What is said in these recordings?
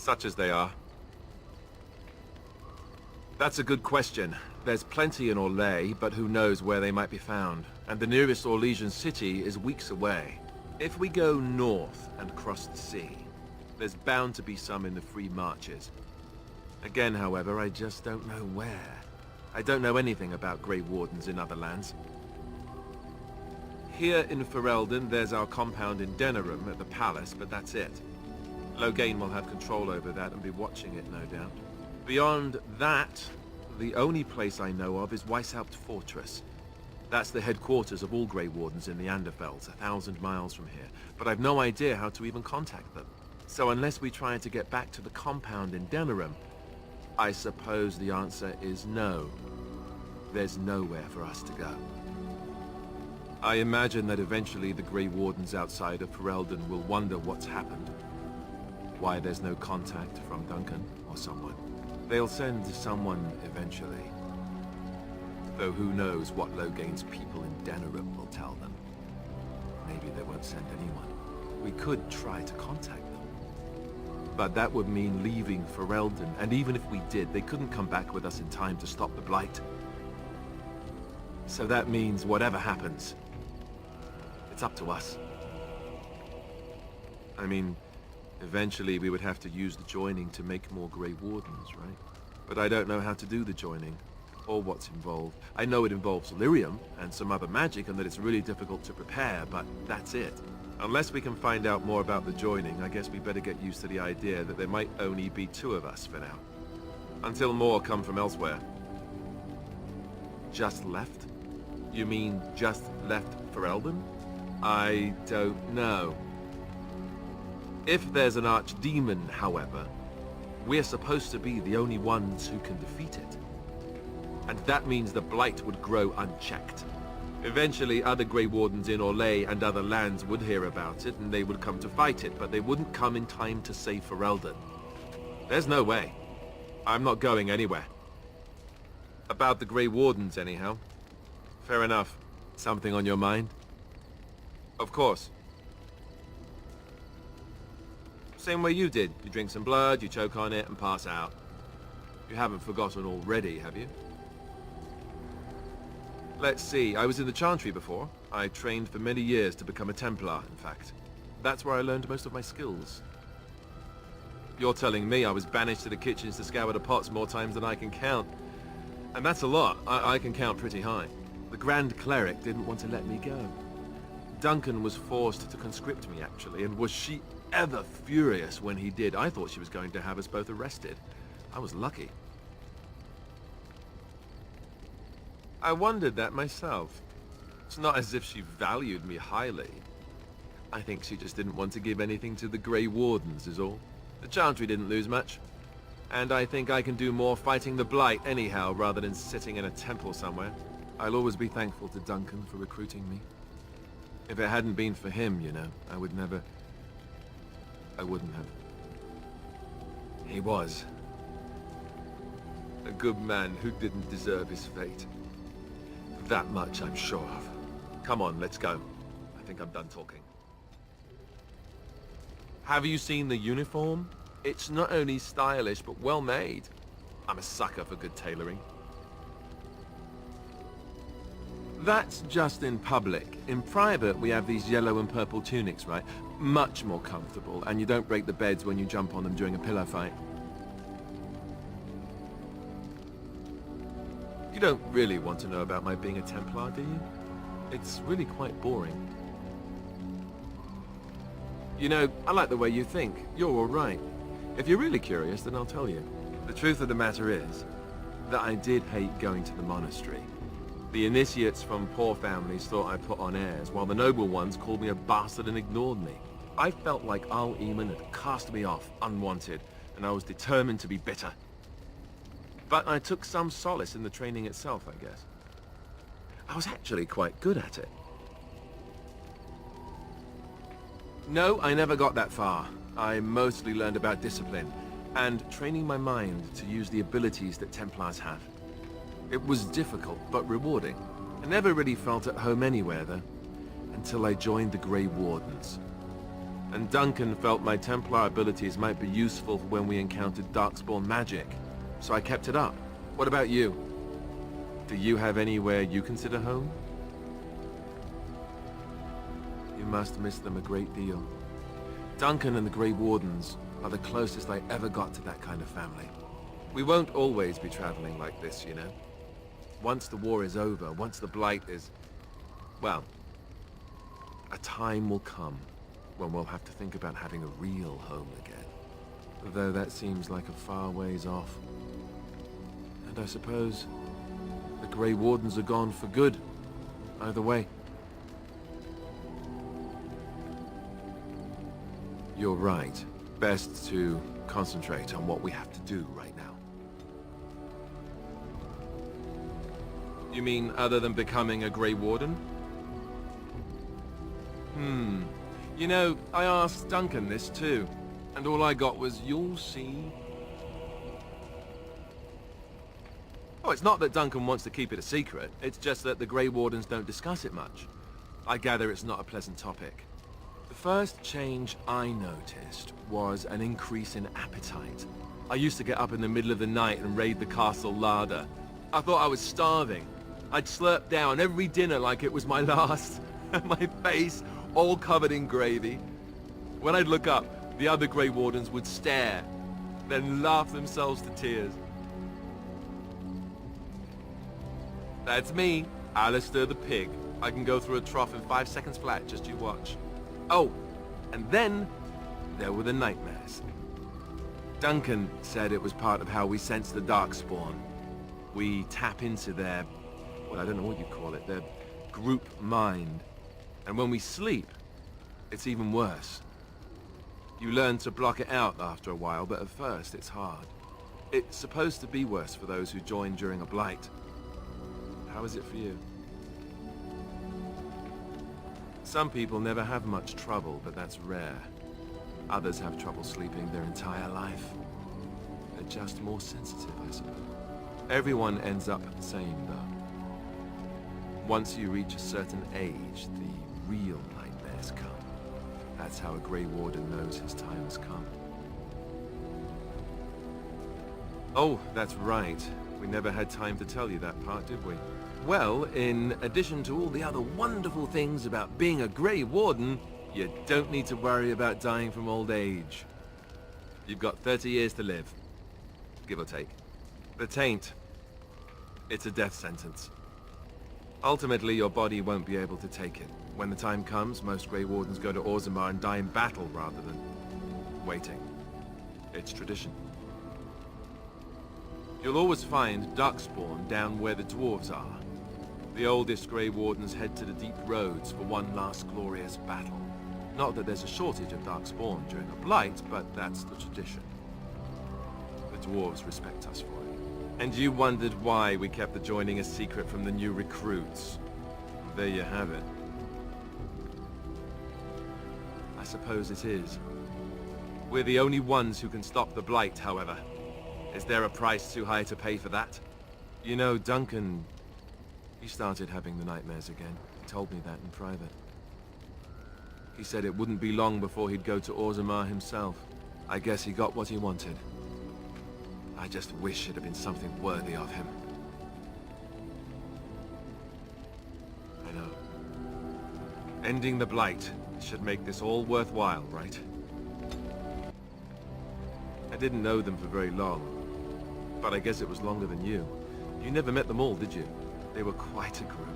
Such as they are. That's a good question. There's plenty in Orlais, but who knows where they might be found. And the nearest Orlesian city is weeks away. If we go north and cross the sea, there's bound to be some in the free marches. Again, however, I just don't know where. I don't know anything about Grey Wardens in other lands. Here in Ferelden, there's our compound in Denerim at the palace, but that's it. Loghain will have control over that and be watching it, no doubt. Beyond that, the only place I know of is Weishaupt Fortress. That's the headquarters of all Grey Wardens in the Anderfelds, 1,000 miles from here. But I've no idea how to even contact them. So unless we try to get back to the compound in Denerim, I suppose the answer is no. There's nowhere for us to go. I imagine that eventually the Grey Wardens outside of Ferelden will wonder what's happened. Why there's no contact from Duncan or someone. They'll send someone eventually. Though who knows what Loghain's people in Denerim will tell them. Maybe they won't send anyone. We could try to contact them. But that would mean leaving Ferelden, and even if we did, they couldn't come back with us in time to stop the Blight. So that means whatever happens, it's up to us. I mean, eventually we would have to use the joining to make more Grey Wardens, right? But I don't know how to do the joining, or what's involved. I know it involves lyrium and some other magic and that it's really difficult to prepare, but that's it. Unless we can find out more about the joining, I guess we better get used to the idea that there might only be 2 of us for now. Until more come from elsewhere. Just left? You mean just left Ferelden? I don't know. If there's an archdemon, however, we're supposed to be the only ones who can defeat it. And that means the Blight would grow unchecked. Eventually, other Grey Wardens in Orlais and other lands would hear about it, and they would come to fight it, but they wouldn't come in time to save Ferelden. There's no way. I'm not going anywhere. About the Grey Wardens, anyhow. Fair enough. Something on your mind? Of course. Same way you did. You drink some blood, you choke on it, and pass out. You haven't forgotten already, have you? Let's see, I was in the Chantry before. I trained for many years to become a Templar, in fact. That's where I learned most of my skills. You're telling me I was banished to the kitchens to scour the pots more times than I can count. And that's a lot. I can count pretty high. The Grand Cleric didn't want to let me go. Duncan was forced to conscript me, actually, and was she ever furious when he did. I thought she was going to have us both arrested. I was lucky. I wondered that myself. It's not as if she valued me highly. I think she just didn't want to give anything to the Grey Wardens, is all. The Chantry didn't lose much. And I think I can do more fighting the Blight anyhow, rather than sitting in a temple somewhere. I'll always be thankful to Duncan for recruiting me. If it hadn't been for him, you know, I wouldn't have. He was a good man who didn't deserve his fate. That much I'm sure of. Come on, let's go. I think I'm done talking. Have you seen the uniform? It's not only stylish, but well made. I'm a sucker for good tailoring. That's just in public. In private, we have these yellow and purple tunics, right? Much more comfortable, and you don't break the beds when you jump on them during a pillow fight. You don't really want to know about my being a Templar, do you? It's really quite boring. You know, I like the way you think. You're all right. If you're really curious, then I'll tell you. The truth of the matter is that I did hate going to the monastery. The initiates from poor families thought I put on airs, while the noble ones called me a bastard and ignored me. I felt like Al-Eamon had cast me off, unwanted, and I was determined to be bitter. But I took some solace in the training itself, I guess. I was actually quite good at it. No, I never got that far. I mostly learned about discipline, and training my mind to use the abilities that Templars have. It was difficult, but rewarding. I never really felt at home anywhere, though, until I joined the Grey Wardens. And Duncan felt my Templar abilities might be useful when we encountered Darkspawn magic, so I kept it up. What about you? Do you have anywhere you consider home? You must miss them a great deal. Duncan and the Grey Wardens are the closest I ever got to that kind of family. We won't always be traveling like this, you know. Once the war is over, once the Blight is... well, a time will come when we'll have to think about having a real home again. Though that seems like a far ways off. And I suppose the Grey Wardens are gone for good, either way. You're right. Best to concentrate on what we have to do right now. You mean other than becoming a Grey Warden? You know, I asked Duncan this too, and all I got was, "You'll see." Oh, it's not that Duncan wants to keep it a secret, it's just that the Grey Wardens don't discuss it much. I gather it's not a pleasant topic. The first change I noticed was an increase in appetite. I used to get up in the middle of the night and raid the castle larder. I thought I was starving. I'd slurp down every dinner like it was my last, my face all covered in gravy. When I'd look up, the other Grey Wardens would stare, then laugh themselves to tears. That's me, Alistair the pig. I can go through a trough in 5 seconds flat, just you watch. Oh, and then there were the nightmares. Duncan said it was part of how we sense the Darkspawn. We tap into their, well, I don't know what you call it, their group mind. And when we sleep, it's even worse. You learn to block it out after a while, but at first it's hard. It's supposed to be worse for those who join during a Blight. How is it for you? Some people never have much trouble, but that's rare. Others have trouble sleeping their entire life. They're just more sensitive, I suppose. Everyone ends up the same, though. Once you reach a certain age, the real nightmares come. That's how a Grey Warden knows his time has come. Oh, that's right. We never had time to tell you that part, did we? Well, in addition to all the other wonderful things about being a Grey Warden, you don't need to worry about dying from old age. You've got 30 years to live, give or take. The taint, it's a death sentence. Ultimately, your body won't be able to take it. When the time comes, most Grey Wardens go to Orzammar and die in battle rather than waiting. It's tradition. You'll always find Darkspawn down where the dwarves are. The oldest Grey Wardens head to the deep roads for one last glorious battle. Not that there's a shortage of Darkspawn during a Blight, but that's the tradition. The dwarves respect us for it. And you wondered why we kept the joining a secret from the new recruits. There you have it. I suppose it is. We're the only ones who can stop the Blight, however. Is there a price too high to pay for that? You know, Duncan, he started having the nightmares again. He told me that in private. He said it wouldn't be long before he'd go to Orzammar himself. I guess he got what he wanted. I just wish it had been something worthy of him. I know. Ending the Blight should make this all worthwhile, right? I didn't know them for very long, but I guess it was longer than you. You never met them all, did you? They were quite a group.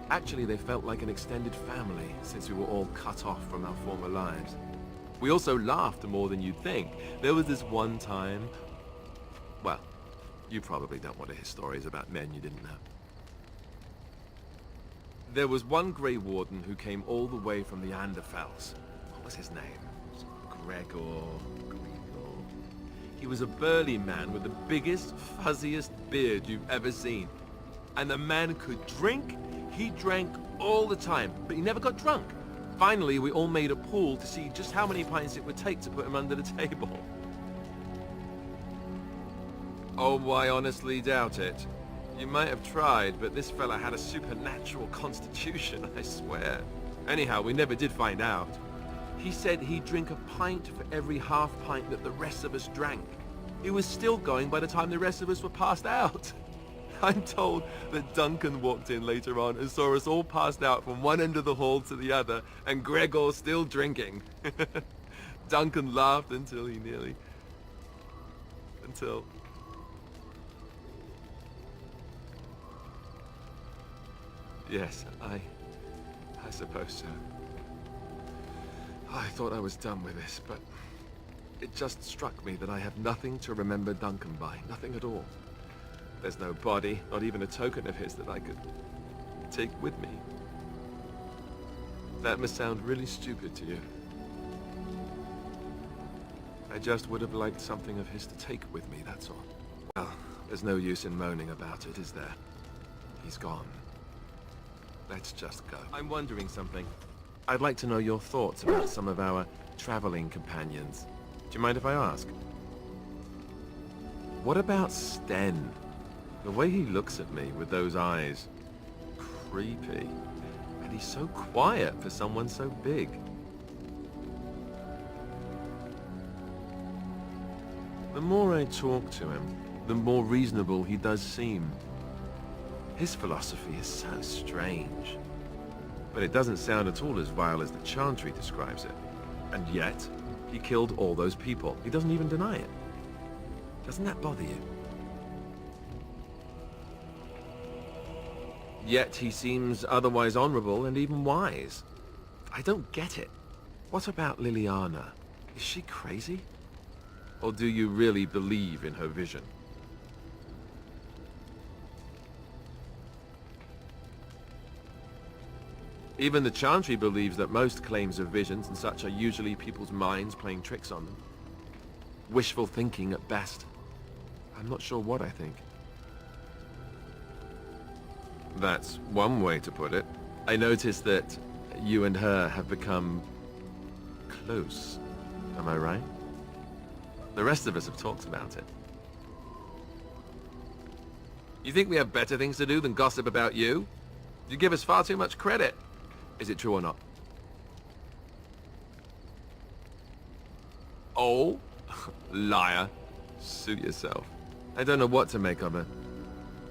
Actually, they felt like an extended family, since we were all cut off from our former lives. We also laughed more than you'd think. There was this one time... Well, you probably don't want to hear stories about men you didn't know. There was one Grey Warden who came all the way from the Anderfells. What was his name? Gregor... He was a burly man with the biggest, fuzziest beard you've ever seen. And the man could drink. He drank all the time, but he never got drunk. Finally, we all made a pool to see just how many pints it would take to put him under the table. Oh, I honestly doubt it. You might have tried, but this fella had a supernatural constitution, I swear. Anyhow, we never did find out. He said he'd drink a pint for every half pint that the rest of us drank. He was still going by the time the rest of us were passed out. I'm told that Duncan walked in later on and saw us all passed out from one end of the hall to the other, and Gregor still drinking. Duncan laughed until he nearly... until... Yes, I suppose so. I thought I was done with this, but it just struck me that I have nothing to remember Duncan by. Nothing at all. There's no body, not even a token of his that I could take with me. That must sound really stupid to you. I just would have liked something of his to take with me, that's all. Well, there's no use in moaning about it, is there? He's gone. Let's just go. I'm wondering something. I'd like to know your thoughts about some of our traveling companions. Do you mind if I ask? What about Sten? The way he looks at me with those eyes. Creepy. And he's so quiet for someone so big. The more I talk to him, the more reasonable he does seem. His philosophy is so strange. But it doesn't sound at all as vile as the Chantry describes it. And yet, he killed all those people. He doesn't even deny it. Doesn't that bother you? Yet he seems otherwise honorable and even wise. I don't get it. What about Liliana? Is she crazy? Or do you really believe in her vision? Even the Chantry believes that most claims of visions and such are usually people's minds playing tricks on them. Wishful thinking at best. I'm not sure what I think. That's one way to put it. I noticed that you and her have become close. Am I right? The rest of us have talked about it. You think we have better things to do than gossip about you? You give us far too much credit. Is it true or not? Oh? Liar. Suit yourself. I don't know what to make of her.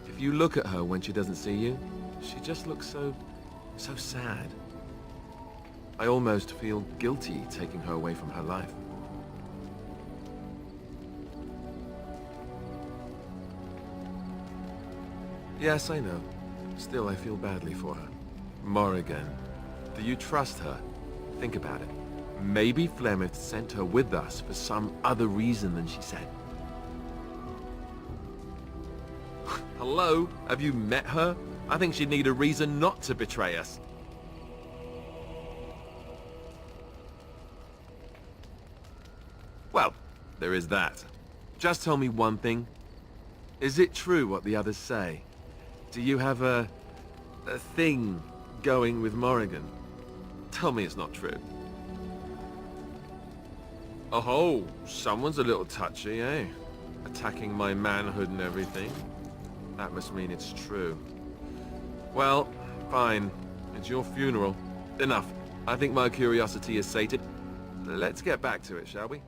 If you look at her when she doesn't see you, she just looks so sad. I almost feel guilty taking her away from her life. Yes, I know. Still, I feel badly for her. Morrigan. Do you trust her? Think about it. Maybe Flemeth sent her with us for some other reason than she said. Hello? Have you met her? I think she'd need a reason not to betray us. Well, there is that. Just tell me one thing. Is it true what the others say? Do you have a thing going with Morrigan? Tell me it's not true. Oh, someone's a little touchy, eh? Attacking my manhood and everything. That must mean it's true. Well, fine. It's your funeral. Enough. I think my curiosity is sated. Let's get back to it, shall we?